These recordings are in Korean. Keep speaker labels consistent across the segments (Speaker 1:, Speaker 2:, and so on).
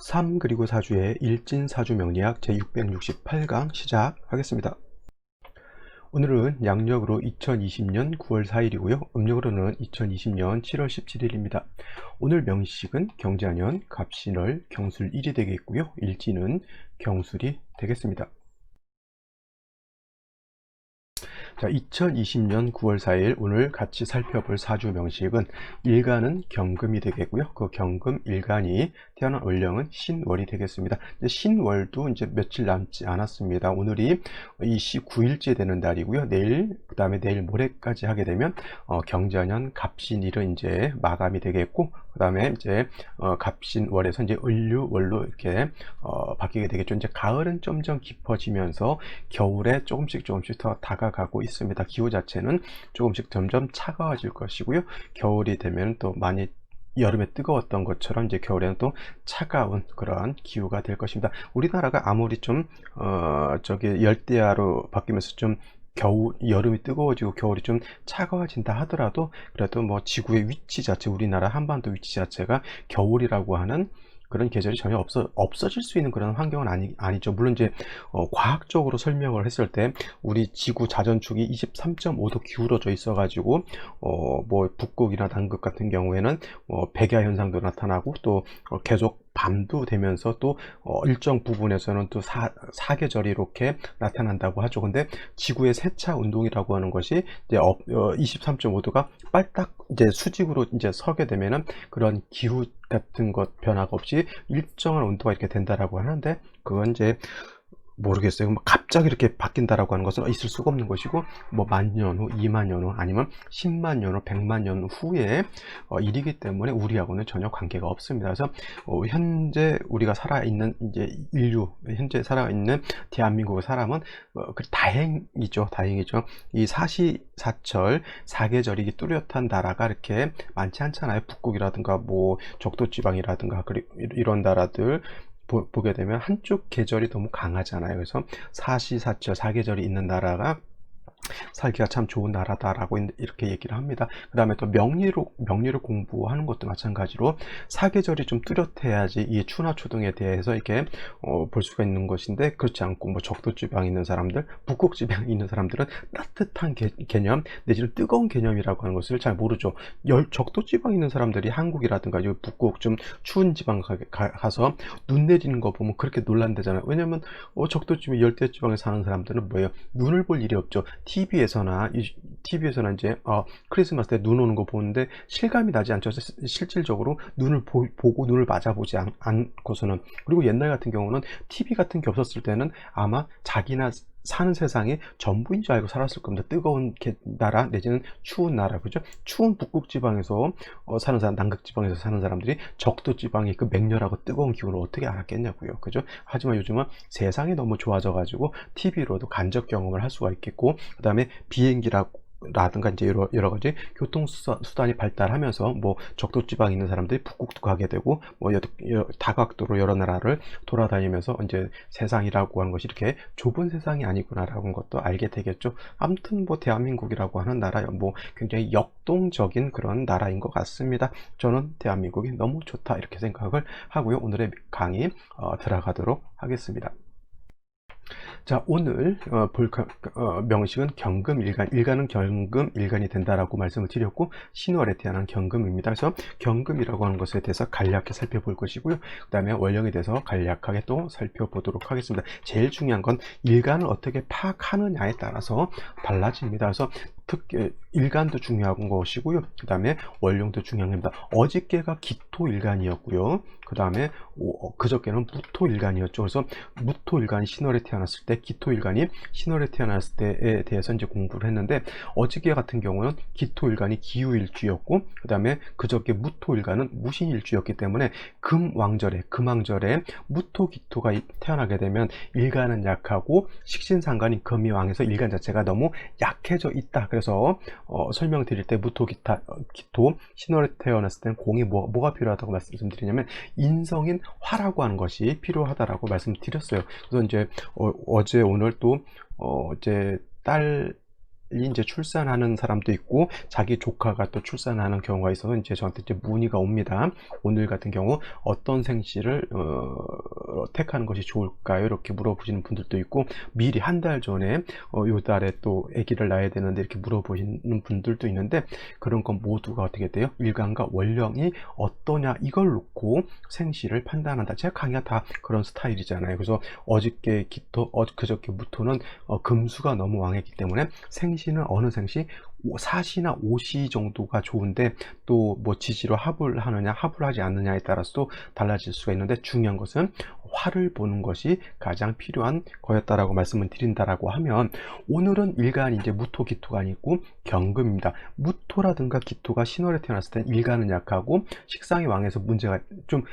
Speaker 1: 3 그리고 4주의 일진사주 명리학 제668강 시작하겠습니다. 오늘은 양력으로 2020년 9월 4일이고요. 음력으로는 2020년 7월 17일입니다. 오늘 명식은 경자년 갑신월 경술 1이 되겠고요. 일진은 경술이 되겠습니다. 자, 2020년 9월 4일 오늘 같이 살펴볼 사주 명식은 일간은 경금이 되겠고요. 그 경금 일간이 태어난 월령은 신월이 되겠습니다. 신월도 이제 며칠 남지 않았습니다. 오늘이 29일째 되는 날이고요. 내일, 그 다음에 내일 모레까지 하게 되면 경자년 갑신일은 이제 마감이 되겠고, 그 다음에 이제 갑신월에서 이제 을류월로 이렇게 바뀌게 되겠죠. 이제 가을은 점점 깊어지면서 겨울에 조금씩 더 다가가고 있습니다. 기후 자체는 조금씩 점점 차가워질 것이고요. 겨울이 되면 또 많이 여름에 뜨거웠던 것처럼 이제 겨울에는 또 차가운 그런 기후가 될 것입니다. 우리나라가 아무리 좀 열대야로 바뀌면서 좀 여름이 뜨거워지고 겨울이 좀 차가워진다 하더라도 그래도 뭐 지구의 위치 자체, 우리나라 한반도 위치 자체가 겨울이라고 하는 그런 계절이 전혀 없어질 수 있는 그런 환경은 아니죠. 물론 이제 과학적으로 설명을 했을 때 우리 지구 자전축이 23.5도 기울어져 있어 가지고 뭐 북극이나 남극 같은 경우에는 백야 현상도 나타나고 또 계속 밤도 되면서 또 일정 부분에서는 또 사계절이 이렇게 나타난다고 하죠. 근데 지구의 세차 운동이라고 하는 것이 이제 23.5도가 빨딱 이제 수직으로 이제 서게 되면은 그런 기후 같은 것 변화가 없이 일정한 온도가 이렇게 된다라고 하는데, 그건 이제 모르겠어요. 뭐 갑자기 이렇게 바뀐다라고 하는 것은 있을 수가 없는 것이고, 뭐 10,000년 후, 20,000년 후, 아니면 100,000년 후, 100,000년 후에 일이기 때문에 우리하고는 전혀 관계가 없습니다. 그래서 현재 우리가 살아있는 이제 현재 살아있는 대한민국의 사람은 다행이죠. 이 사시사철 사계절이 뚜렷한 나라가 이렇게 많지 않잖아요. 북극이라든가 뭐 적도지방이라든가 이런 나라들 보게 되면 한쪽 계절이 너무 강하잖아요. 그래서 사시사철 사계절이 있는 나라가 살기가 참 좋은 나라다라고 이렇게 얘기를 합니다. 그 다음에 또 명리를 공부하는 것도 마찬가지로 사계절이 좀 뚜렷해야지 이 추나초등에 대해서 이렇게 볼 수가 있는 것인데, 그렇지 않고 뭐 적도지방에 있는 사람들, 북극지방에 있는 사람들은 따뜻한 개념 내지는 뜨거운 개념이라고 하는 것을 잘 모르죠. 적도지방에 있는 사람들이 한국이라든가 북극 좀 추운 지방 가서 눈 내리는 거 보면 그렇게 놀란다잖아요. 왜냐면 적도지방 열대지방에 사는 사람들은 뭐예요? 눈을 볼 일이 없죠. TV에서나 이제 크리스마스 때 눈 오는 거 보는데 실감이 나지 않죠. 실질적으로 눈을 보고 눈을 맞아보지 않고서는. 그리고 옛날 같은 경우는 TV 같은 게 없었을 때는 아마 자기나 사는 세상이 전부인 줄 알고 살았을 겁니다. 뜨거운 나라 내지는 추운 나라, 그죠? 추운 북극지방에서 사는 사람, 남극지방에서 사는 사람들이 적도지방의 그 맹렬하고 뜨거운 기운을 어떻게 알았겠냐고요, 그죠? 하지만 요즘은 세상이 너무 좋아져 가지고 TV로도 간접 경험을 할 수가 있겠고, 그 다음에 비행기라든가 이제 여러 가지 교통수단이 발달하면서 뭐 적도지방에 있는 사람들이 북극도 가게 되고, 뭐 다각도로 여러 나라를 돌아다니면서 이제 세상이라고 하는 것이 이렇게 좁은 세상이 아니구나라는 것도 알게 되겠죠. 아무튼 뭐 대한민국이라고 하는 나라, 뭐 굉장히 역동적인 그런 나라인 것 같습니다. 저는 대한민국이 너무 좋다 이렇게 생각을 하고요. 오늘의 강의 들어가도록 하겠습니다. 자, 오늘 볼 명식은 경금일간, 일간은 경금일간이 된다라고 말씀을 드렸고, 신월에 태어난 경금입니다. 그래서 경금이라고 하는 것에 대해서 간략히 살펴볼 것이고요. 그 다음에 월령에 대해서 간략하게 또 살펴보도록 하겠습니다. 제일 중요한 건 일간을 어떻게 파악하느냐에 따라서 달라집니다. 그래서 일간도 중요한 것이고요. 그 다음에 월령도 중요한 겁니다. 어저께가 기토일간이었고요. 그 다음에 그저께는 무토일간이었죠. 그래서 무토일간이 신월에 태어났을 때, 기토일간이 신월에 태어났을 때에 대해서 이제 공부를 했는데, 어저께 같은 경우는 기토일간이 기후일주였고, 그 다음에 그저께 무토일간은 무신일주였기 때문에 금왕절에 무토기토가 태어나게 되면 일간은 약하고 식신상간인 금이 왕에서 일간 자체가 너무 약해져 있다. 그래서 설명드릴 때 기토 신월에 태어났을 때는 공이 뭐가 필요하다고 말씀드리냐면 인성인 화라고 하는 것이 필요하다라고 말씀드렸어요. 그래서 이제 어제 오늘 또 이제 딸 이제 출산하는 사람도 있고 자기 조카가 또 출산하는 경우가 있어서 이제 저한테 이제 문의가 옵니다. 오늘 같은 경우 어떤 생시를 택하는 것이 좋을까요? 이렇게 물어보시는 분들도 있고, 미리 한 달 전에 요 달에 또 아기를 낳아야 되는데 이렇게 물어보시는 분들도 있는데, 그런 건 모두가 어떻게 돼요? 일간과 원령이 어떠냐 이걸 놓고 생시를 판단한다. 제가 강의가 다 그런 스타일이잖아요. 그래서 어저께 기토, 그저께 무토는 금수가 너무 왕했기 때문에 생시는 어느 생시, 사시나 오시 정도가 좋은데, 또 뭐 지지로 합을 하느냐 합을 하지 않느냐에 따라서도 달라질 수가 있는데, 중요한 것은 화를 보는 것이 가장 필요한 거였다라고 말씀을 드린다라고 하면, 오늘은 일간이 이제 무토 기토가 아니고 경금입니다. 무토라든가 기토가 신월에 태어났을 때 일간은 약하고 식상의 왕에서 문제가 좀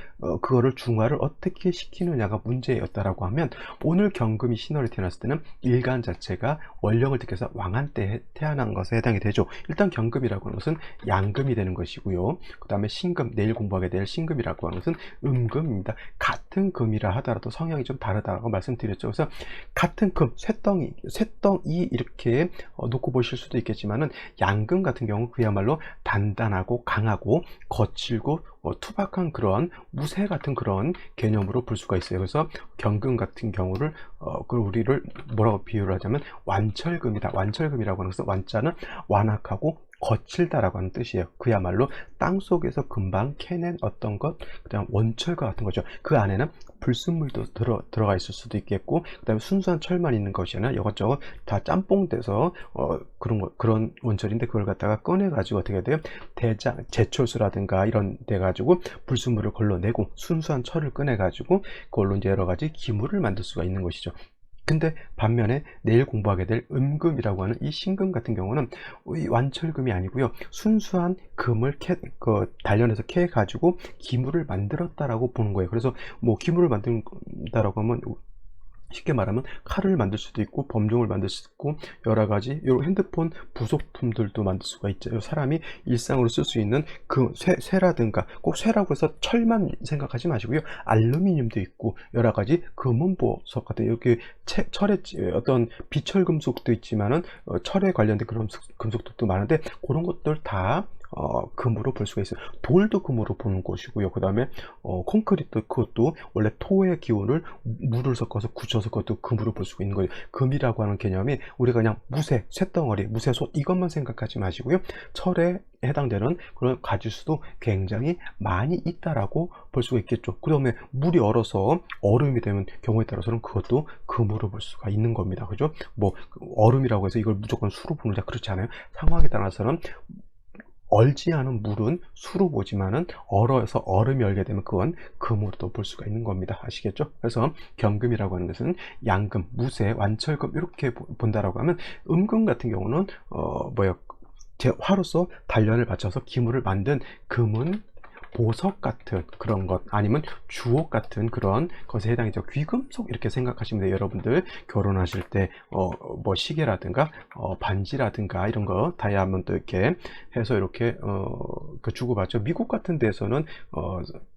Speaker 1: 그거를 중화를 어떻게 시키느냐가 문제였다라고 하면, 오늘 경금이 신월에 태어났을 때는 일간 자체가 원령을 득해서 왕한 때 태어난 것에 해당이 되죠. 일단 경금이라고 하는 것은 양금이 되는 것이고요. 그 다음에 신금, 내일 공부하게 될 신금이라고 하는 것은 음금입니다. 같은 금이라 하더라도 성향이 좀 다르다고 말씀드렸죠. 그래서 같은 금, 쇠덩이 이렇게 놓고 보실 수도 있겠지만은, 양금 같은 경우 그야말로 단단하고 강하고 거칠고 투박한 그런 무쇠 같은 그런 개념으로 볼 수가 있어요. 그래서 경금 같은 경우를 우리를 뭐라고 비유를 하자면 완철금이다. 완철금이라고 하는 것은, 완자는 완악하고 거칠다라고 하는 뜻이에요. 그야말로 땅 속에서 금방 캐낸 어떤 것, 그다음 원철과 같은 거죠. 그 안에는 불순물도 들어가 있을 수도 있겠고, 그다음에 순수한 철만 있는 것이 아니라 이것저것 다 짬뽕돼서 그런 원철인데, 그걸 갖다가 꺼내 가지고 어떻게 돼요? 제철소라든가 이런 데 가지고 불순물을 걸러내고 순수한 철을 꺼내 가지고 그걸로 이제 여러 가지 기물을 만들 수가 있는 것이죠. 근데 반면에 내일 공부하게 될 음금이라고 하는 이 신금 같은 경우는 이 완철금이 아니고요, 순수한 금을 단련해서 캐 가지고 기물을 만들었다라고 보는 거예요. 그래서 뭐 기물을 만든다라고 하면 쉽게 말하면 칼을 만들 수도 있고 범종을 만들 수도 있고 여러 가지 요 핸드폰 부속품들도 만들 수가 있죠. 사람이 일상으로 쓸 수 있는 그 쇠라든가, 꼭 쇠라고 해서 철만 생각하지 마시고요, 알루미늄도 있고 여러 가지 금은 보석 같은 이렇게 철의 어떤 비철 금속도 있지만은 철에 관련된 그런 금속들도 많은데, 그런 것들 다 금으로 볼 수가 있어요. 돌도 금으로 보는 것이고요. 그 다음에 콘크리트, 그것도 원래 토의 기운을 물을 섞어서 굳혀서 그것도 금으로 볼 수가 있는 거예요. 금이라고 하는 개념이 우리가 그냥 무쇠, 쇳덩어리, 무쇠솥 이것만 생각하지 마시고요, 철에 해당되는 그런 가지수도 굉장히 많이 있다라고 볼 수가 있겠죠. 그 다음에 물이 얼어서 얼음이 되면 경우에 따라서는 그것도 금으로 볼 수가 있는 겁니다. 그죠? 뭐 얼음이라고 해서 이걸 무조건 수로 보느냐, 그렇지 않아요. 상황에 따라서는 얼지 않은 물은 수로 보지만은 얼어서 얼음이 얼게 되면 그건 금으로도 볼 수가 있는 겁니다. 아시겠죠? 그래서 경금이라고 하는 것은 양금, 무쇠, 완철금 이렇게 본다라고 하면, 음금 같은 경우는 화로서 단련을 받쳐서 기물을 만든 금은 보석 같은 그런 것, 아니면 주옥 같은 그런 것에 해당이죠. 귀금속 이렇게 생각하시면 돼요. 여러분들 결혼하실 때 뭐 시계라든가 반지라든가 이런 거 다이아몬드 이렇게 해서 이렇게 주고받죠. 미국 같은 데서는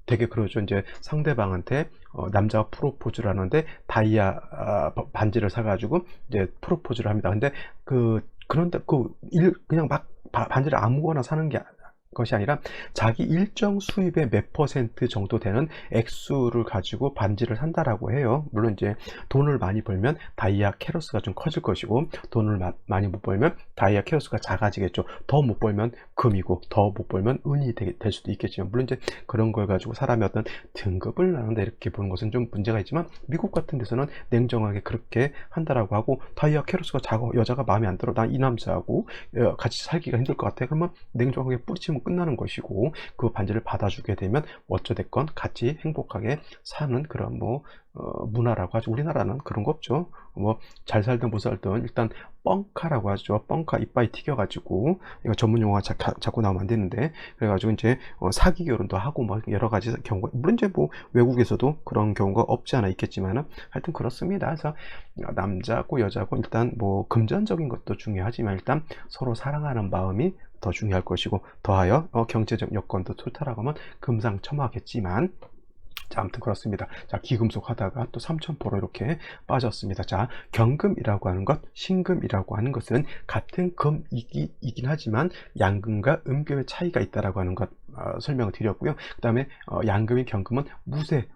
Speaker 1: 되게 그러죠. 이제 상대방한테 남자가 프로포즈를 하는데 다이아 반지를 사가지고 이제 프로포즈를 합니다. 근데 그런데 그냥 막 반지를 아무거나 사는 것이 아니라 자기 일정 수입의 몇 퍼센트 정도 되는 액수를 가지고 반지를 산다라고 해요. 물론 이제 돈을 많이 벌면 다이아 캐럿스가 좀 커질 것이고, 돈을 많이 못 벌면 다이아 캐럿스가 작아지겠죠. 더 못 벌면 금이고, 더 못 벌면 은이 될 수도 있겠지만, 물론 이제 그런 걸 가지고 사람의 어떤 등급을 나눈다 이렇게 보는 것은 좀 문제가 있지만, 미국 같은 데서는 냉정하게 그렇게 한다라고 하고, 다이아 캐럿스가 작아, 여자가 마음에 안 들어, 난 이 남자하고 같이 살기가 힘들 것 같아, 그러면 냉정하게 뿌리치면 끝나는 것이고, 그 반지를 받아주게 되면 어쩌됐건 같이 행복하게 사는 그런 문화라고 하죠. 우리나라는 그런 거 없죠. 잘 살든 못 살든 일단 뻥카라고 하죠. 뻥카, 이빨이 튀겨가지고, 이거 전문 용어가 자꾸 나오면 안 되는데, 그래가지고 이제 사기 결혼도 하고 여러 가지 경우가, 물론 이제 외국에서도 그런 경우가 없지 않아 있겠지만은 하여튼 그렇습니다. 그래서 남자고 여자고 일단 금전적인 것도 중요하지만, 일단 서로 사랑하는 마음이 더 중요할 것이고, 더하여 경제적 여건도 좋다라고 하면 금상첨화겠지만, 자, 아무튼 그렇습니다. 자, 기금속 하다가 또 삼천포로 이렇게 빠졌습니다. 자, 경금이라고 하는 것, 신금이라고 하는 것은 같은 금이긴 하지만 양금과 음금의 차이가 있다라고 하는 것 설명을 드렸고요. 그 다음에 양금인 경금은 무쇠,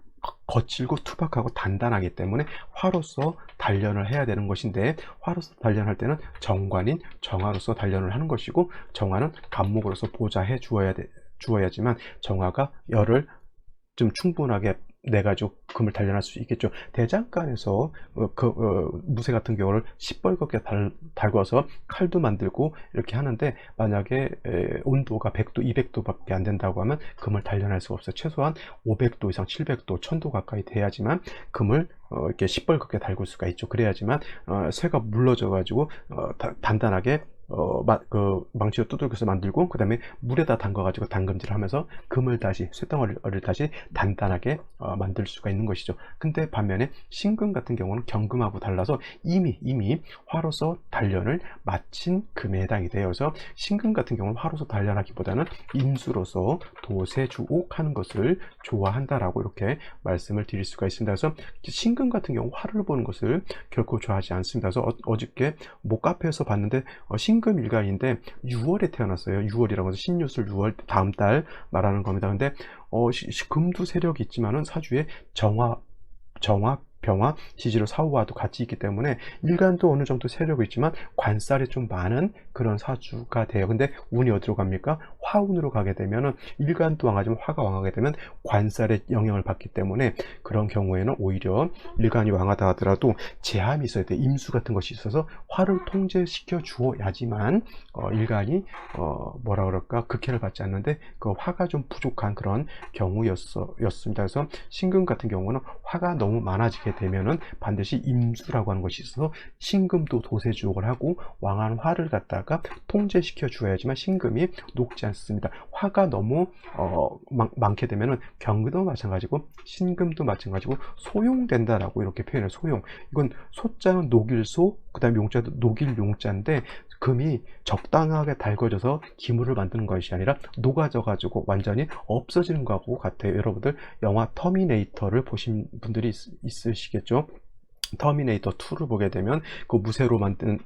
Speaker 1: 거칠고 투박하고 단단하기 때문에 화로서 단련을 해야 되는 것인데, 화로서 단련할 때는 정관인 정화로서 단련을 하는 것이고, 정화는 간목으로서 보좌해 주어야지만 정화가 열을 좀 충분하게 내가지고 금을 단련할 수 있겠죠. 대장간에서 무쇠 같은 경우를 시뻘겋게 달궈서 칼도 만들고 이렇게 하는데, 만약에 온도가 100도, 200도밖에 안 된다고 하면 금을 단련할 수가 없어요. 최소한 500도 이상, 700도, 1000도 가까이 돼야지만 금을 이렇게 시뻘겋게 달굴 수가 있죠. 그래야지만 쇠가 물러져 가지고 단단하게 망치로 두들겨서 만들고, 그 다음에 물에다 담가가지고 담금질을 하면서 금을 다시, 쇳덩어리를 다시 단단하게 만들 수가 있는 것이죠. 근데 반면에 신금 같은 경우는 경금하고 달라서 이미 화로서 단련을 마친 금에 해당이 되어서, 신금 같은 경우는 화로서 단련하기보다는 임수로서 도세주옥 하는 것을 좋아한다라고 이렇게 말씀을 드릴 수가 있습니다. 그래서 신금 같은 경우 화를 보는 것을 결코 좋아하지 않습니다. 그래서 어저께 뭐 카페에서 봤는데 신금 일간인데 6월에 태어났어요. 6월이라고 해서 신유술 6월 다음 달 말하는 겁니다. 근데 금도 세력이 있지만은 사주에 정화, 병화, 지지로 사후와도 같이 있기 때문에 일간도 어느 정도 세력이 있지만 관살이 좀 많은 그런 사주가 돼요. 근데 운이 어디로 갑니까? 화운으로 가게 되면은, 일간도 왕하지만 화가 왕하게 되면 관살의 영향을 받기 때문에, 그런 경우에는 오히려 일간이 왕하다 하더라도 제함이 있어야 돼. 임수 같은 것이 있어서 화를 통제시켜 주어야지만 일간이 뭐라 그럴까, 극해를 받지 않는데 그 화가 좀 부족한 그런 경우였습니다. 그래서 신금 같은 경우는 화가 너무 많아지게 되면은 반드시 임수라고 하는 것이 있어서 신금도 도세주옥을 하고 왕한 화를 갖다가 통제시켜 주어야지만 신금이 녹지 않습니다. 화가 너무 많게 되면은 경금도 마찬가지고 신금도 마찬가지고 소용된다라고 이렇게 표현해요. 소용. 이건 소자는 녹일소, 그 다음에 용자도 녹일용자인데, 금이 적당하게 달궈져서 기물을 만드는 것이 아니라 녹아져 가지고 완전히 없어지는 거하고 같아요. 여러분들 영화 터미네이터를 보신 분들이 있으시겠죠. 터미네이터 2를 보게 되면 그 무쇠로 만든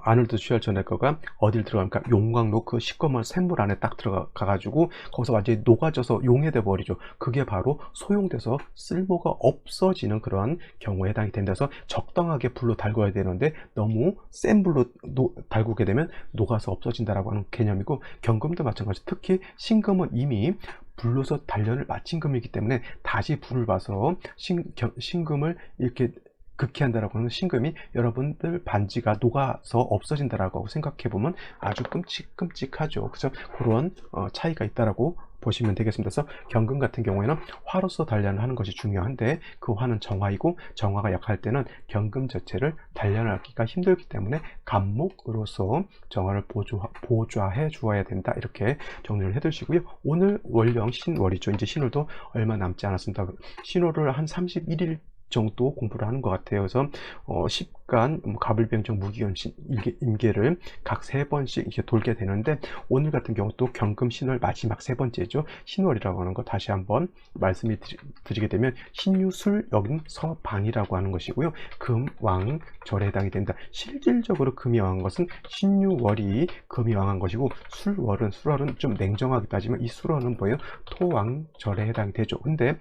Speaker 1: 아놀드 슈왈츠네거가 어딜 들어가니까 용광로 그 시꺼먼 샘물 안에 딱 들어가 가지고 거기서 완전히 녹아져서 용해돼 버리죠. 그게 바로 소용돼서 쓸모가 없어지는 그러한 경우에 해당이 된다서, 적당하게 불로 달궈야 되는데 너무 센 불로 달구게 되면 녹아서 없어진다라고 하는 개념이고, 경금도 마찬가지. 특히 신금은 이미 불로서 단련을 마친 금이기 때문에 다시 불을 봐서 신금을 이렇게 극히한다라고 하는, 신금이 여러분들 반지가 녹아서 없어진다라고 생각해 보면 아주 끔찍하죠. 그래서 그런 차이가 있다라고 보시면 되겠습니다. 그래서 경금 같은 경우에는 화로서 단련을 하는 것이 중요한데, 그 화는 정화이고 정화가 약할 때는 경금 자체를 단련하기가 힘들기 때문에 간목으로서 정화를 보좌해 주어야 된다, 이렇게 정리를 해 두시고요. 오늘 월령 신월이죠. 이제 신월도 얼마 남지 않았습니다. 신월을 한 31일 정도 공부를 하는 것 같아요. 그래서 십간, 갑을병정, 무기견신, 임계를 각 3번씩 이렇게 돌게 되는데, 오늘 같은 경우 또 경금 신월 마지막 3번째죠. 신월이라고 하는 거 다시 한번 말씀을 드리게 되면, 신유술, 여기는 서방이라고 하는 것이고요. 금왕 절에 해당이 된다. 실질적으로 금이 왕한 것은 신유월이 금이 왕한 것이고, 술월은 좀 냉정하게 따지면 이 술월은 뭐예요? 토왕 절에 해당이 되죠. 근데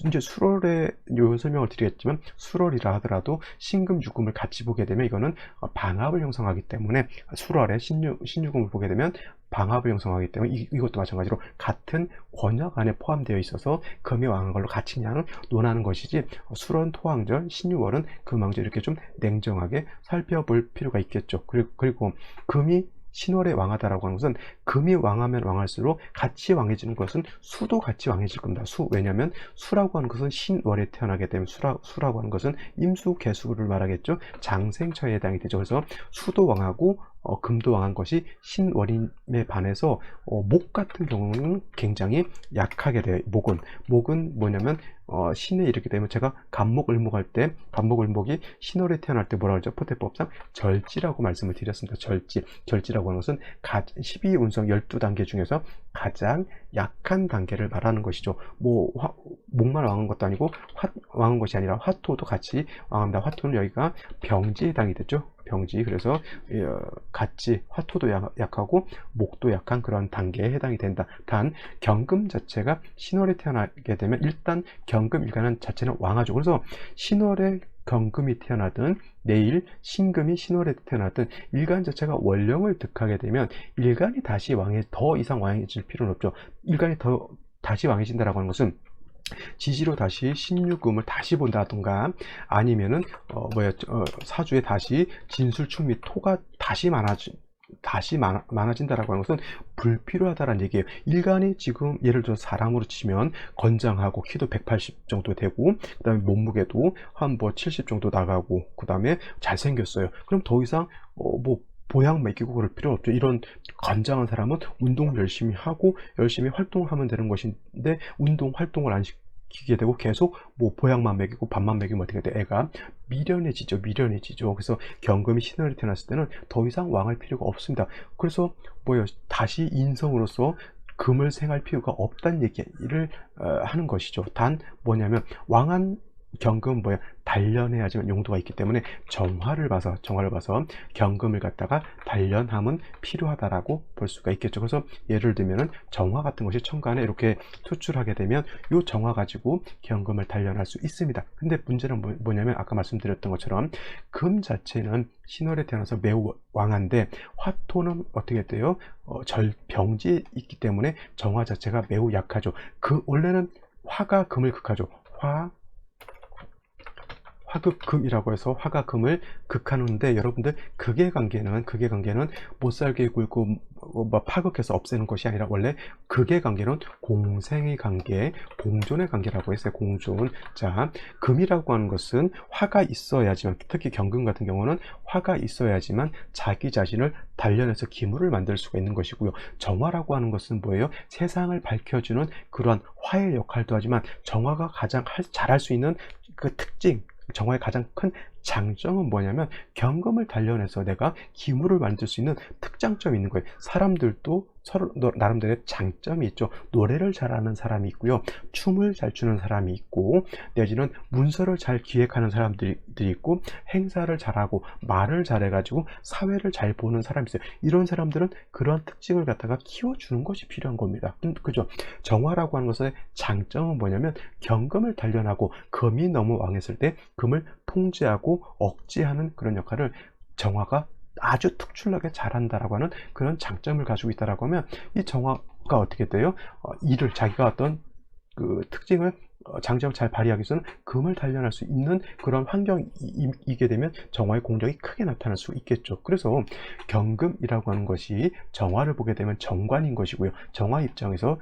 Speaker 1: 이제 술월의 요 설명을 드리겠지만, 술월이라 하더라도 신금 유금을 같이 보게 되면 이거는 방합을 형성하기 때문에, 술월에 신유금을 보게 되면 방합을 형성하기 때문에 이것도 마찬가지로 같은 권역 안에 포함되어 있어서 금이 왕한 걸로 같이 그냥 논하는 것이지, 술월 토왕절, 신유월은 금왕절, 이렇게 좀 냉정하게 살펴볼 필요가 있겠죠. 그리고 금이 신월에 왕하다라고 하는 것은, 금이 왕하면 왕할수록 같이 왕해지는 것은 수도 같이 왕해질 겁니다. 왜냐하면 수라고 하는 것은 신월에 태어나게 되면, 수라고 하는 것은 임수 개수를 말하겠죠. 장생처에 해당이 되죠. 그래서 수도 왕하고 금도 왕한 것이 신월임에 반해서 목 같은 경우는 굉장히 약하게 돼요. 목은 뭐냐면 신에 이르게 되면, 제가 간목을목할 때, 간목을목이 신월에 태어날 때 뭐라 그러죠? 포태법상 절지라고 말씀을 드렸습니다. 절지라고 하는 것은 12운성 12단계 중에서 가장 약한 단계를 말하는 것이죠. 뭐 목만 왕한 것도 아니고 왕한 것이 아니라 화토도 같이 왕합니다. 화토는 여기가 병지에 해당이 됐죠. 병지. 그래서 같이 화토도 약하고 목도 약한 그런 단계에 해당이 된다. 단 경금 자체가 신월에 태어나게 되면 일단 경금 일간은 자체는 왕하죠. 그래서 신월에 경금이 태어나든 내일 신금이 신월에 태어나든 일간 자체가 원령을 득하게 되면 일간이 다시 더 이상 왕해질 필요는 없죠. 일간이 다시 왕해진다라고 하는 것은 지지로 다시 신유금을 다시 본다던가 아니면은 사주에 다시 진술충 및 토가 다시 많아진다라고 하는 것은 불필요하다라는 얘기예요. 일간이 지금 예를 들어 사람으로 치면 건장하고 키도 180 정도 되고 그 다음에 몸무게도 한 70 정도 나가고 그 다음에 잘생겼어요. 그럼 더 이상 보양 먹이고 그럴 필요 없죠. 이런 건장한 사람은 운동 열심히 하고 열심히 활동을 하면 되는 것인데 운동 활동을 안 시키게 되고 계속 보양만 먹이고 밥만 먹이면 어떻게 돼? 애가 미련해지죠. 그래서 경금이 신월에 태어났을 때는 더 이상 왕할 필요가 없습니다. 그래서 다시 인성으로서 금을 생할 필요가 없다는 얘기를 하는 것이죠. 단 뭐냐면 왕한 경금은 단련해야지만 용도가 있기 때문에 정화를 봐서 경금을 갖다가 단련함은 필요하다라고 볼 수가 있겠죠. 그래서 예를 들면은 정화 같은 것이 천간에 이렇게 투출하게 되면 이 정화 가지고 경금을 단련할 수 있습니다. 근데 문제는 뭐냐면 아까 말씀드렸던 것처럼 금 자체는 신월에 태어나서 매우 왕한데 화토는 어떻게 돼요? 병지에 있기 때문에 정화 자체가 매우 약하죠. 원래는 화가 금을 극하죠. 화극금이라고 해서 화가 금을 극하는데 여러분들 극의 관계는 못살게 굴고 파극해서 없애는 것이 아니라 원래 극의 관계는 공생의 관계, 공존의 관계라고 했어요. 공존. 자, 금이라고 하는 것은 화가 있어야지만, 특히 경금 같은 경우는 화가 있어야지만 자기 자신을 단련해서 기물을 만들 수가 있는 것이고요. 정화라고 하는 것은 뭐예요? 세상을 밝혀주는 그러한 화의 역할도 하지만 정화가 가장 잘할 수 있는 그 특징, 정화의 가장 큰 장점은 뭐냐면 경금을 단련해서 내가 기물을 만들 수 있는 특장점이 있는 거예요. 사람들도 서로 나름대로의 장점이 있죠. 노래를 잘하는 사람이 있고요. 춤을 잘 추는 사람이 있고 내지는 문서를 잘 기획하는 사람들이 있고 행사를 잘하고 말을 잘해가지고 사회를 잘 보는 사람이 있어요. 이런 사람들은 그런 특징을 갖다가 키워주는 것이 필요한 겁니다. 그죠? 정화라고 하는 것의 장점은 뭐냐면 경금을 단련하고 금이 너무 왕했을 때 금을 통제하고 억제하는 그런 역할을 정화가 아주 특출나게 잘한다라고 하는 그런 장점을 가지고 있다라고 하면 이 정화가 어떻게 돼요? 자기가 어떤 그 특징을 장점을 잘 발휘하기 위해서는 금을 단련할 수 있는 그런 환경이게 되면 정화의 공력이 크게 나타날 수 있겠죠. 그래서 경금이라고 하는 것이 정화를 보게 되면 정관인 것이고요. 정화 입장에서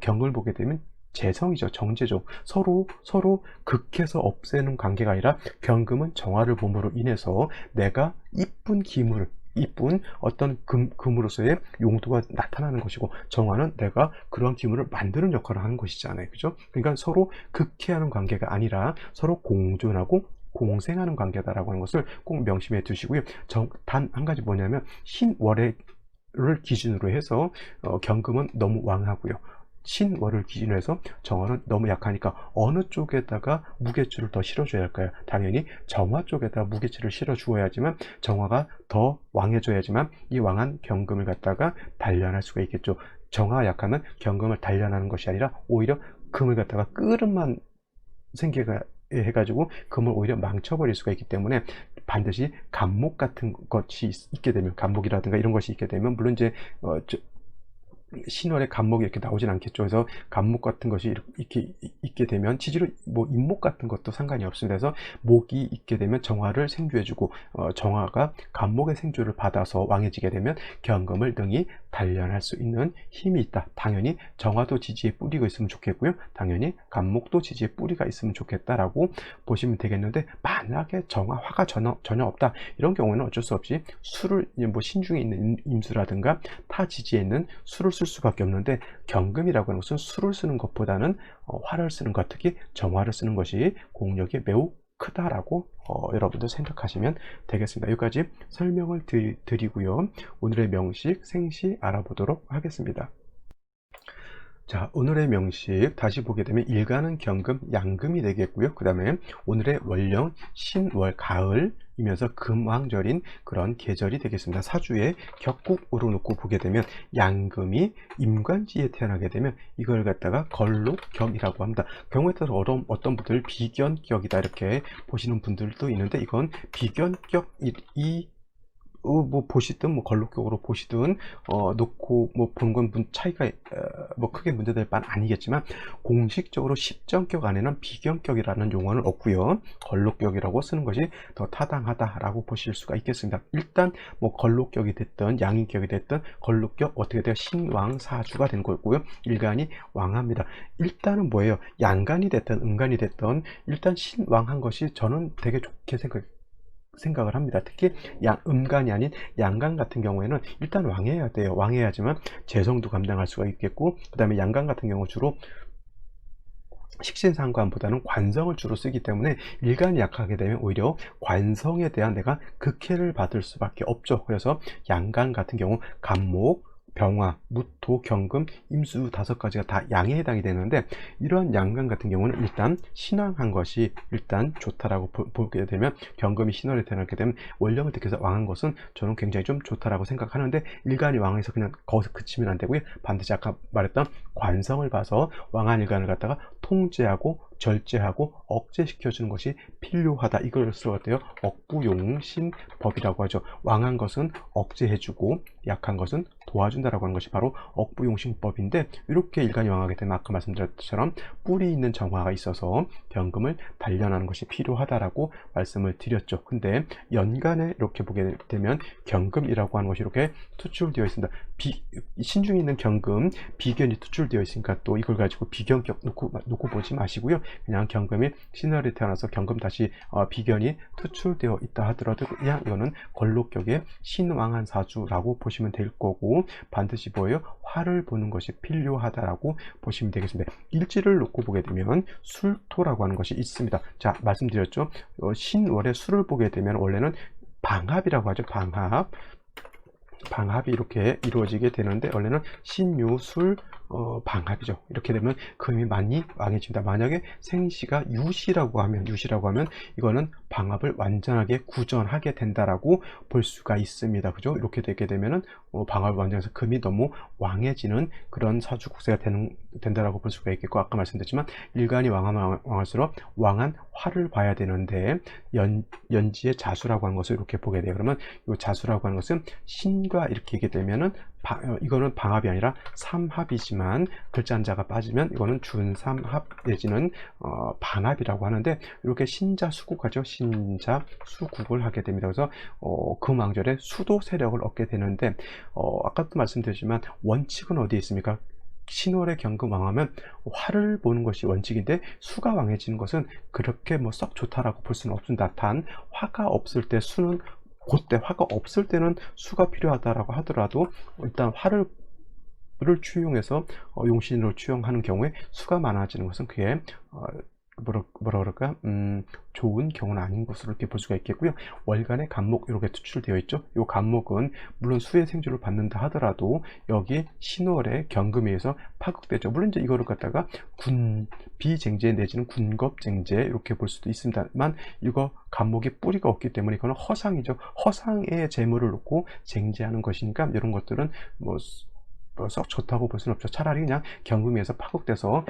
Speaker 1: 경금을 보게 되면 재성이죠. 정제죠. 서로 극해서 없애는 관계가 아니라 경금은 정화를 봄으로 인해서 내가 이쁜 어떤 금으로서의 용도가 나타나는 것이고 정화는 내가 그런 기물을 만드는 역할을 하는 것이잖아요. 그죠? 그러니까 서로 극해하는 관계가 아니라 서로 공존하고 공생하는 관계다라고 하는 것을 꼭 명심해 두시고요. 단 한 가지 뭐냐면 신월을 기준으로 해서 경금은 너무 왕하고요. 신월을 기준으로 해서 정화는 너무 약하니까 어느 쪽에다가 무게추를 더 실어줘야 할까요? 당연히 정화 쪽에다가 무게추를 실어 주어야지만 정화가 더 왕해져야지만 이 왕한 경금을 갖다가 단련할 수가 있겠죠. 정화가 약하면 경금을 단련하는 것이 아니라 오히려 금을 갖다가 끄름만 생기게 해가지고 금을 오히려 망쳐버릴 수가 있기 때문에 반드시 간목 같은 것이 있게 되면, 간목이라든가 이런 것이 있게 되면 물론 이제 신월에 간목이 이렇게 나오진 않겠죠. 그래서 간목 같은 것이 이렇게 있게 되면 지지로 인목 같은 것도 상관이 없습니다. 그래서 목이 있게 되면 정화를 생주해주고 정화가 간목의 생주를 받아서 왕해지게 되면 경금을 능히 단련할 수 있는 힘이 있다. 당연히 정화도 지지에 뿌리가 있으면 좋겠고요. 당연히 간목도 지지에 뿌리가 있으면 좋겠다라고 보시면 되겠는데 만약에 화가 전혀 없다. 이런 경우는 어쩔 수 없이 수를 신중에 있는 임수라든가 타 지지에 있는 수를 쓸 수밖에 없는데 경금이라고 하는 것은 수를 쓰는 것보다는 화를 쓰는 것, 특히 정화를 쓰는 것이 공력이 매우 크다라고 여러분들 생각하시면 되겠습니다. 여기까지 설명을 드리고요. 오늘의 명식, 생시 알아보도록 하겠습니다. 자, 오늘의 명식 다시 보게 되면 일간은 경금, 양금이 되겠고요. 그 다음에 오늘의 월령, 신월, 가을이면서 금왕절인 그런 계절이 되겠습니다. 사주에 격국으로 놓고 보게 되면 양금이 임관지에 태어나게 되면 이걸 갖다가 걸록격이라고 합니다. 경우에 따라서 어떤 분들 비견격이다 이렇게 보시는 분들도 있는데, 이건 비견격이 뭐 보시든 뭐 걸록격으로 보시든 놓고 뭐 보는 건 차이가 뭐 크게 문제될 바는 아니겠지만, 공식적으로 십정격 안에는 비견격이라는 용어는 없고요. 걸록격이라고 쓰는 것이 더 타당하다라고 보실 수가 있겠습니다. 일단 뭐 걸록격이 됐든 양인격이 됐든 걸록격 어떻게 돼요? 신왕사주가 된 거고요. 일간이 왕합니다. 일단은 뭐예요? 양간이 됐든 음간이 됐든 일단 신왕한 것이 저는 되게 좋게 생각을 합니다. 특히 음간이 아닌 양간 같은 경우에는 일단 왕해야 돼요. 왕해야지만 재성도 감당할 수가 있겠고, 그 다음에 양간 같은 경우 주로 식신상관보다는 관성을 주로 쓰기 때문에 일간이 약하게 되면 오히려 관성에 대한 내가 극해를 받을 수밖에 없죠. 그래서 양간 같은 경우 간목, 병화, 무토, 경금, 임수 5가지가 다 양에 해당이 되는데, 이러한 양간 같은 경우는 일단 신왕한 것이 일단 좋다라고 보게 되면, 경금이 신월에 태어나게 되면 월령을 택해서 왕한 것은 저는 굉장히 좀 좋다라고 생각하는데, 일간이 왕해서 그냥 거기서 그치면 안 되고요. 반드시 아까 말했던 관성을 봐서 왕한 일간을 갖다가 통제하고 절제하고 억제시켜주는 것이 필요하다. 이걸 쓰어요 억부용신법이라고 하죠. 왕한 것은 억제해주고 약한 것은 도와준다라고 하는 것이 바로 억부용신법인데, 이렇게 일간이 왕하게 되면 아까 말씀드렸던 것처럼 뿌리 있는 정화가 있어서 경금을 단련하는 것이 필요하다라고 말씀을 드렸죠. 근데 연간에 이렇게 보게 되면 경금이라고 하는 것이 이렇게 투출되어 있습니다. 신중에 있는 경금, 비견이 투출되어 있으니까 또 이걸 가지고 비견격 놓고 보지 마시고요. 그냥 경금이 신월에 태어나서 경금 다시 비견이 투출되어 있다 하더라도 그냥 이거는 걸록격의 신왕한 사주라고 보시면 될 거고, 반드시 뭐예요? 화를 보는 것이 필요하다라고 보시면 되겠습니다. 일지를 놓고 보게 되면 술토라고 하는 것이 있습니다. 자, 말씀드렸죠. 신월에 술을 보게 되면 원래는 방합이라고 하죠. 방합이 이렇게 이루어지게 되는데, 원래는 신유술 방합이죠. 이렇게 되면 금이 많이 왕해집니다. 만약에 생시가 유시라고 하면 이거는 방합을 완전하게 구전하게 된다라고 볼 수가 있습니다. 그죠? 이렇게 되게 되면은 방합을 완전해서 금이 너무 왕해지는 그런 사주 국세가 된다라고 볼 수가 있겠고, 아까 말씀드렸지만 일간이 왕할수록 왕한 화를 봐야 되는데, 연지의 자수라고 하는 것을 이렇게 보게 돼요. 그러면 이 자수라고 하는 것은 신과 이렇게 얘기 되면은 이거는 방합이 아니라 삼합이지만 글자 한자가 빠지면 이거는 준삼합 내지는 반합이라고 하는데, 이렇게 신자 수국하죠. 신자 수국을 하게 됩니다. 그래서 금왕절에 수도 세력을 얻게 되는데, 아까도 말씀드렸지만 원칙은 어디에 있습니까? 신월의 경금 왕하면 화를 보는 것이 원칙인데, 수가 왕해지는 것은 그렇게 뭐 썩 좋다라고 볼 수는 없습니다. 단 화가 없을 때 수는, 그때 화가 없을 때는 수가 필요하다라고 하더라도 일단 화를 추용해서 용신으로 추용하는 경우에 수가 많아지는 것은 그게 뭐라 그럴까? 좋은 경우는 아닌 것으로 이렇게 볼 수가 있겠고요. 월간의 간목 이렇게 투출되어 있죠. 이 간목은 물론 수의 생주를 받는다 하더라도 여기 신월의 경금에 의해서 파극되죠. 물론 이제 이거를 갖다가 비쟁제 내지는 군겁쟁제 이렇게 볼 수도 있습니다만, 이거 간목에 뿌리가 없기 때문에 이거는 허상이죠. 허상의 재물을 놓고 쟁제하는 것이니까 이런 것들은 뭐 썩 좋다고 볼 수는 없죠. 차라리 그냥 경금에서 파극돼서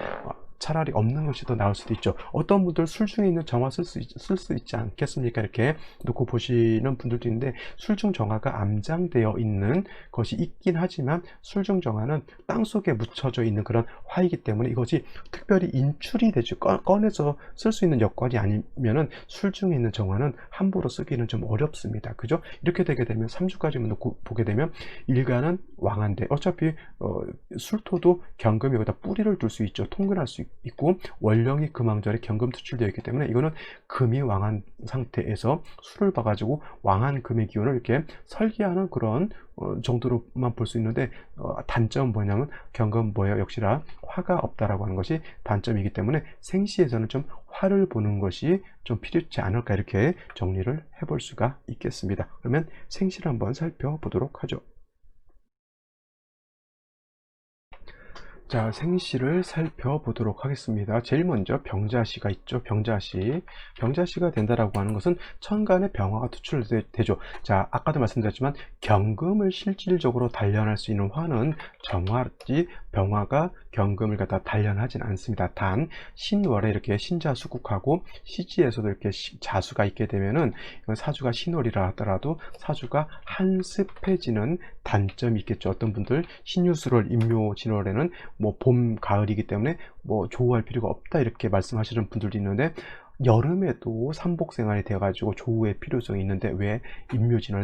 Speaker 1: 차라리 없는 것이 더 나을 수도 있죠. 어떤 분들 술 중에 있는 정화 쓸 수 있지 않겠습니까? 이렇게 놓고 보시는 분들도 있는데, 술중 정화가 암장되어 있는 것이 있긴 하지만 술중 정화는 땅속에 묻혀져 있는 그런 화이기 때문에 이것이 특별히 인출이 되죠. 꺼내서 쓸 수 있는 여건이 아니면은 술중에 있는 정화는 함부로 쓰기는 좀 어렵습니다. 그죠? 이렇게 되게 되면 3주까지만 놓고 보게 되면 일간은 왕한데, 어차피 술토도 경금이 여기다 뿌리를 둘 수 있죠. 통근할 수 있고, 월령이 금왕절에 경금 투출되어 있기 때문에 이거는 금이 왕한 상태에서 술을 봐가지고 왕한 금의 기운을 이렇게 설계하는 그런 정도로만 볼 수 있는데, 단점은 뭐냐면 경금 뭐예요? 역시나 화가 없다라고 하는 것이 단점이기 때문에 생시에서는 좀 화를 보는 것이 좀 필요치 않을까, 이렇게 정리를 해볼 수가 있겠습니다. 그러면 생시를 한번 살펴보도록 하죠. 자, 생시를 살펴보도록 하겠습니다. 제일 먼저 병자시가 있죠. 병자시. 병자시가 된다라고 하는 것은 천간에 병화가 투출되죠. 자, 아까도 말씀드렸지만 경금을 실질적으로 단련할 수 있는 화는 정화지, 병화가 경금을 갖다 단련하진 않습니다. 단 신월에 이렇게 신자수국하고 시지에서도 이렇게 자수가 있게 되면은 사주가 신월이라 하더라도 사주가 한습해지는 단점이 있겠죠. 어떤 분들 신유술월, 임묘진월에는 뭐 봄, 가을이기 때문에 뭐 조우할 필요가 없다 이렇게 말씀하시는 분들도 있는데, 여름에도 삼복 생활이 돼가지고 조우의 필요성이 있는데 왜 임묘진월,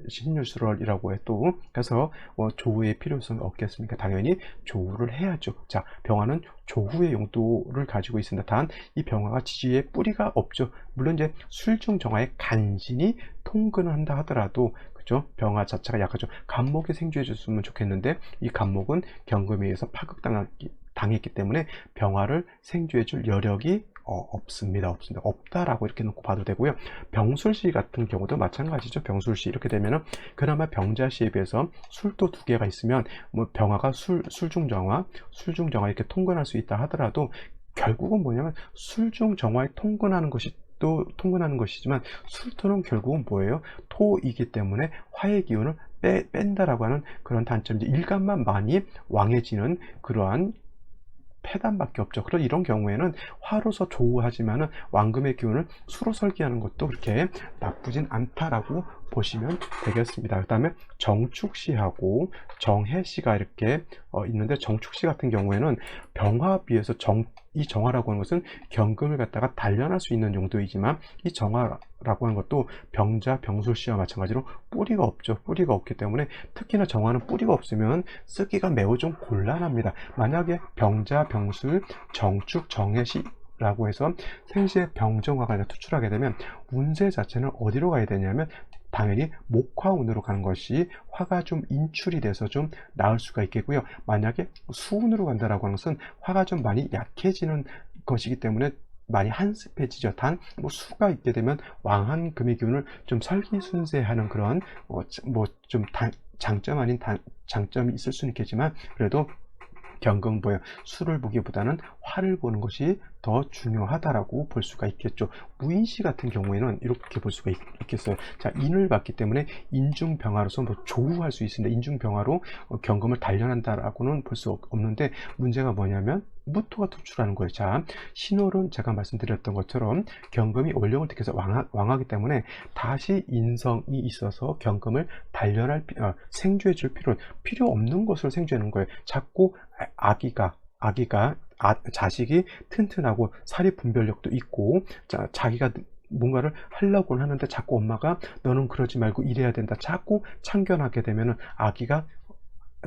Speaker 1: 신유술월이라고 해도 그래서 조우의 필요성이 없겠습니까? 당연히 조우를 해야죠. 자, 병화는 조우의 용도를 가지고 있습니다. 단 이 병화가 지지에 뿌리가 없죠. 물론 이제 술중정화의 간신히 통근을 한다 하더라도 그죠? 병화 자체가 약하죠. 간목이 생주해 줬으면 좋겠는데 이 간목은 경금에 의해서 파극당했기 때문에 병화를 생주해 줄 여력이 없습니다. 없다라고 이렇게 놓고 봐도 되고요. 병술시 같은 경우도 마찬가지죠. 병술시 이렇게 되면은 그나마 병자시에 비해서 술도 두 개가 있으면 뭐 병화가 술중정화 이렇게 통근할 수 있다 하더라도 결국은 뭐냐면 술중정화에 통근하는 것이 또 통근하는 것이지만 술토는 결국은 뭐예요? 토이기 때문에 화의 기운을 뺀다라고 하는 그런 단점인데, 일간만 많이 왕해지는 그러한 패단밖에 없죠. 그런 이런 경우에는 화로서 조우하지만은 왕금의 기운을 수로 설계하는 것도 그렇게 나쁘진 않다라고 보시면 되겠습니다. 그 다음에 정축시하고 정해시가 이렇게 있는데, 정축시 같은 경우에는 병화에 비해서 이 정화라고 하는 것은 경금을 갖다가 단련할 수 있는 용도이지만, 이 정화라고 하는 것도 병자, 병술시와 마찬가지로 뿌리가 없죠. 뿌리가 없기 때문에 특히나 정화는 뿌리가 없으면 쓰기가 매우 좀 곤란합니다. 만약에 병자, 병술, 정축, 정해시 라고 해서 생시에 병정화가 투출하게 되면 운세 자체는 어디로 가야 되냐면 당연히 목화운으로 가는 것이 화가 좀 인출이 돼서 좀 나을 수가 있겠고요. 만약에 수운으로 간다라고 하는 것은 화가 좀 많이 약해지는 것이기 때문에 많이 한습해지죠. 단 뭐 수가 있게 되면 왕한 금의 기운을 좀 설기순세하는 그런 뭐 좀 장점 아닌 장점이 있을 수는 있겠지만, 그래도 경금 보여 수를 보기보다는 화를 보는 것이 더 중요하다라고 볼 수가 있겠죠. 무인시 같은 경우에는 이렇게 볼 수가 있겠어요. 자, 인을 받기 때문에 인중병화로서 뭐 조우할 수 있습니다. 인중병화로 경금을 단련한다라고는 볼 수 없는데, 문제가 뭐냐면 무토가 투출하는 거예요. 자, 신월은 제가 말씀드렸던 것처럼 경금이 원령을 택해서 왕하기 때문에 다시 인성이 있어서 경금을 단련할 생주해 줄 필요 없는 것을 생주하는 거예요. 자꾸 자식이 튼튼하고 사리 분별력도 있고, 자기가 뭔가를 하려고는 하는데 자꾸 엄마가 너는 그러지 말고 이래야 된다 자꾸 참견하게 되면은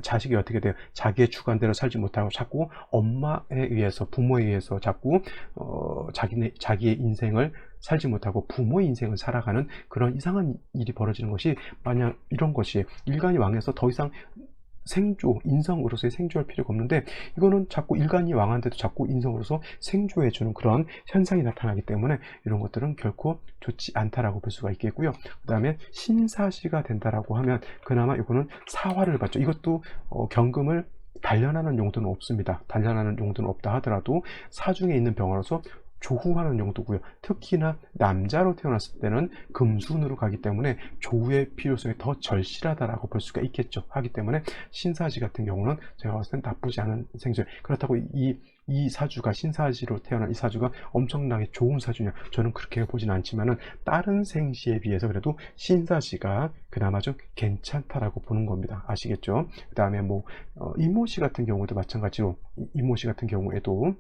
Speaker 1: 자식이 어떻게 돼요? 자기의 주관대로 살지 못하고 자꾸 엄마에 의해서, 부모에 의해서 자꾸 자기의 인생을 살지 못하고 부모의 인생을 살아가는 그런 이상한 일이 벌어지는 것이, 만약 이런 것이 일간이 왕해서 더 이상 인성으로서의 생주할 필요가 없는데, 이거는 자꾸 일간이 왕한데도 자꾸 인성으로서 생주해주는 그런 현상이 나타나기 때문에 이런 것들은 결코 좋지 않다라고 볼 수가 있겠고요. 그 다음에 신사시가 된다라고 하면 그나마 이거는 사화를 받죠. 이것도 경금을 단련하는 용도는 없습니다. 단련하는 용도는 없다 하더라도 사중에 있는 병화로서 조후하는 용도고요. 특히나 남자로 태어났을 때는 금순으로 가기 때문에 조후의 필요성이 더 절실하다라고 볼 수가 있겠죠. 하기 때문에 신사시 같은 경우는 제가 봤을 땐 나쁘지 않은 생존. 그렇다고 이 사주가, 신사시로 태어난 이 사주가 엄청나게 좋은 사주냐, 저는 그렇게 보진 않지만은 다른 생시에 비해서 그래도 신사시가 그나마 좀 괜찮다라고 보는 겁니다. 아시겠죠? 그 다음에 뭐 이모시 같은 경우도 마찬가지로, 이모시 같은 경우에도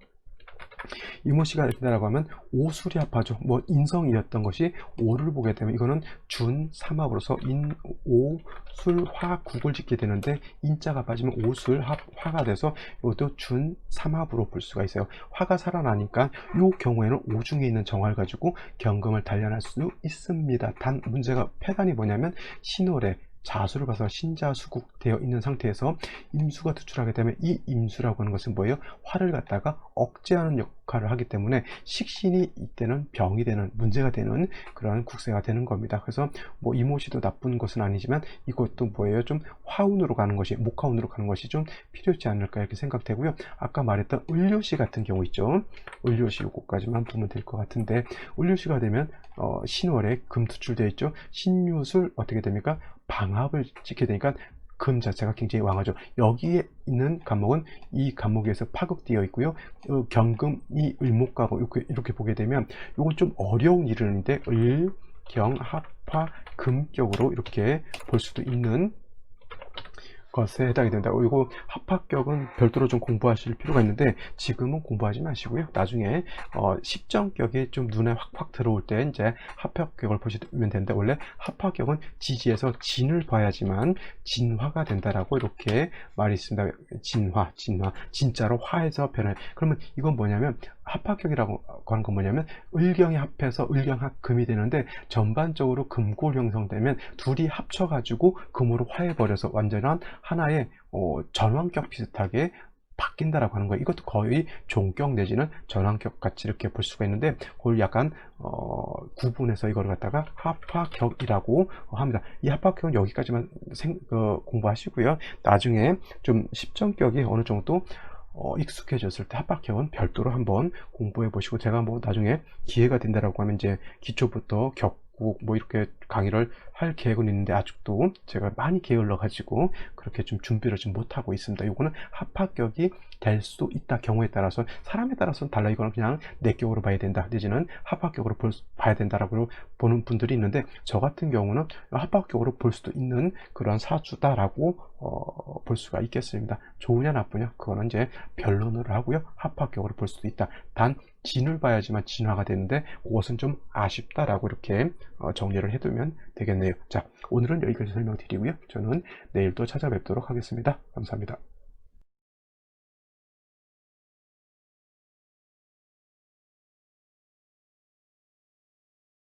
Speaker 1: 이모시가 된다라고 하면 오술이 합하죠. 뭐 인성이었던 것이 오를 보게 되면 이거는 준 삼합으로서 인, 오, 술, 화, 국을 짓게 되는데, 인자가 빠지면 오술, 화가 돼서 이것도 준 삼합으로 볼 수가 있어요. 화가 살아나니까 이 경우에는 오중에 있는 정화를 가지고 경금을 단련할 수 있습니다. 단 문제가, 패단이 뭐냐면 신월에 자수를 봐서 신자수국 되어 있는 상태에서 임수가 투출하게 되면 이 임수라고 하는 것은 뭐예요? 화를 갖다가 억제하는 역할을 하기 때문에 식신이 이때는 병이 되는, 문제가 되는 그러한 국세가 되는 겁니다. 그래서 뭐 이모시도 나쁜 것은 아니지만 이것도 뭐예요? 좀 화운으로 가는 것이, 목화운으로 가는 것이 좀 필요하지 않을까 이렇게 생각되고요. 아까 말했던 을료시 같은 경우 있죠. 을료시 요거까지만 보면 될 것 같은데, 을료시가 되면 신월에 금 투출되어 있죠. 신유술 어떻게 됩니까? 방합을 찍게 되니까 금 자체가 굉장히 왕하죠. 여기에 있는 간목은 이 간목에서 파극되어 있고요. 경금이 을목가고 이렇게 보게 되면 이건 좀 어려운 이름인데 을, 경, 합화, 금격으로 이렇게 볼 수도 있는 것에 해당이 된다. 이거 합합격은 별도로 좀 공부하실 필요가 있는데 지금은 공부하지 마시고요. 나중에 십정격이 좀 눈에 확확 들어올 때 이제 합합격을 보시면 되는데, 원래 합합격은 지지에서 진을 봐야지만 진화가 된다라고 이렇게 말이 있습니다. 진화, 진짜로 화해서 변해. 그러면 이건 뭐냐면 합합격이라고 하는 건 뭐냐면 을경이 합해서 을경합금이 되는데, 전반적으로 금골 형성되면 둘이 합쳐가지고 금으로 화해버려서 완전한 하나의 전왕격 비슷하게 바뀐다라고 하는 거예요. 이것도 거의 종격 내지는 전왕격 같이 이렇게 볼 수가 있는데, 그걸 약간 구분해서 이걸 갖다가 합화격이라고 합니다. 이 합화격은 여기까지만 공부하시고요. 나중에 좀 십정격이 어느 정도 익숙해졌을 때 합학형은 별도로 한번 공부해 보시고, 제가 뭐 나중에 기회가 된다라고 하면 이제 기초부터 격국 뭐 이렇게 강의를 할 계획은 있는데 아직도 제가 많이 게을러 가지고 그렇게 좀 준비를 좀 못하고 있습니다. 이거는 합학격이 될 수도 있다. 경우에 따라서, 사람에 따라서는 달라. 이거는 그냥 내격으로 봐야 된다 내지는 합학격으로 봐야 된다라고 보는 분들이 있는데, 저 같은 경우는 합학격으로 볼 수도 있는 그런 사주다라고 볼 수가 있겠습니다. 좋으냐 나쁘냐 그거는 이제 변론을 하고요. 합학격으로 볼 수도 있다. 단 진을 봐야지만 진화가 되는데 그것은 좀 아쉽다라고 이렇게 정리를 해두면 되겠네요. 자, 오늘은 여기까지 설명드리고요. 저는 내일 또 찾아뵙도록 하겠습니다. 감사합니다.